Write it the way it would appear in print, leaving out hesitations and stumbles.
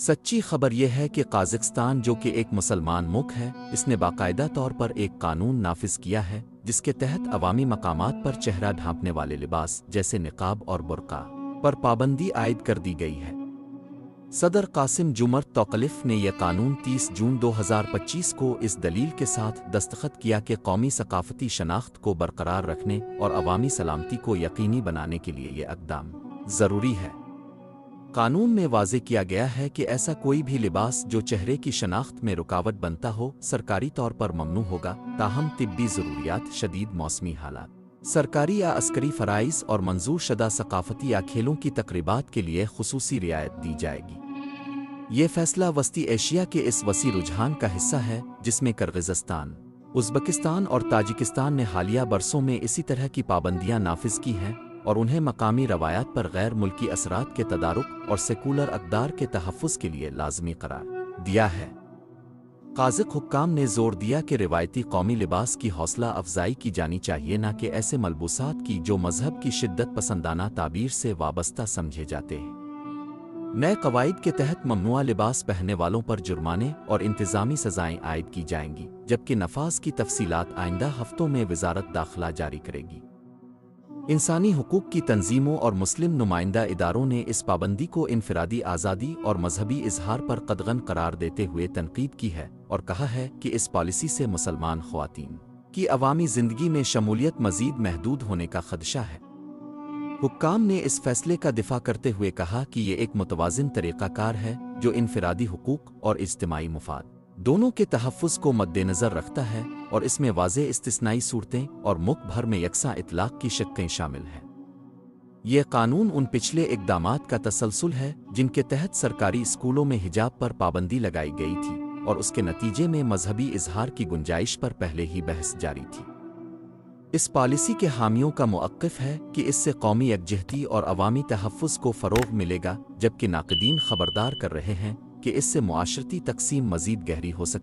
سچی خبر یہ ہے کہ قازقستان جو کہ ایک مسلمان ملک ہے، اس نے باقاعدہ طور پر ایک قانون نافذ کیا ہے جس کے تحت عوامی مقامات پر چہرہ ڈھانپنے والے لباس جیسے نقاب اور برقع پر پابندی عائد کر دی گئی ہے۔ صدر قاسم جمرت توقلیف نے یہ قانون 30 جون 2025 کو اس دلیل کے ساتھ دستخط کیا کہ قومی ثقافتی شناخت کو برقرار رکھنے اور عوامی سلامتی کو یقینی بنانے کے لیے یہ اقدام ضروری ہے۔ قانون میں واضح کیا گیا ہے کہ ایسا کوئی بھی لباس جو چہرے کی شناخت میں رکاوٹ بنتا ہو سرکاری طور پر ممنوع ہوگا، تاہم طبی ضروریات، شدید موسمی حالات، سرکاری یا عسکری فرائض اور منظور شدہ ثقافتی یا کھیلوں کی تقریبات کے لیے خصوصی رعایت دی جائے گی۔ یہ فیصلہ وسطی ایشیا کے اس وسیع رجحان کا حصہ ہے جس میں کرغزستان، ازبکستان اور تاجکستان نے حالیہ برسوں میں اسی طرح کی پابندیاں نافذ کی ہیں اور انہیں مقامی روایات پر غیر ملکی اثرات کے تدارک اور سیکولر اقدار کے تحفظ کے لیے لازمی قرار دیا ہے۔ قازق حکام نے زور دیا کہ روایتی قومی لباس کی حوصلہ افزائی کی جانی چاہیے، نہ کہ ایسے ملبوسات کی جو مذہب کی شدت پسندانہ تعبیر سے وابستہ سمجھے جاتے ہیں۔ نئے قواعد کے تحت ممنوعہ لباس پہننے والوں پر جرمانے اور انتظامی سزائیں عائد کی جائیں گی، جبکہ نفاذ کی تفصیلات آئندہ ہفتوں میں وزارت داخلہ جاری کرے گی۔ انسانی حقوق کی تنظیموں اور مسلم نمائندہ اداروں نے اس پابندی کو انفرادی آزادی اور مذہبی اظہار پر قدغن قرار دیتے ہوئے تنقید کی ہے اور کہا ہے کہ اس پالیسی سے مسلمان خواتین کی عوامی زندگی میں شمولیت مزید محدود ہونے کا خدشہ ہے۔ حکام نے اس فیصلے کا دفاع کرتے ہوئے کہا کہ یہ ایک متوازن طریقہ کار ہے جو انفرادی حقوق اور اجتماعی مفاد دونوں کے تحفظ کو مد نظر رکھتا ہے، اور اس میں واضح استثنائی صورتیں اور ملک بھر میں یکساں اطلاق کی شقیں شامل ہیں۔ یہ قانون ان پچھلے اقدامات کا تسلسل ہے جن کے تحت سرکاری اسکولوں میں حجاب پر پابندی لگائی گئی تھی اور اس کے نتیجے میں مذہبی اظہار کی گنجائش پر پہلے ہی بحث جاری تھی۔ اس پالیسی کے حامیوں کا موقف ہے کہ اس سے قومی یکجہتی اور عوامی تحفظ کو فروغ ملے گا، جبکہ ناقدین خبردار کر رہے ہیں کہ اس سے معاشرتی تقسیم مزید گہری ہو سکتی ہے۔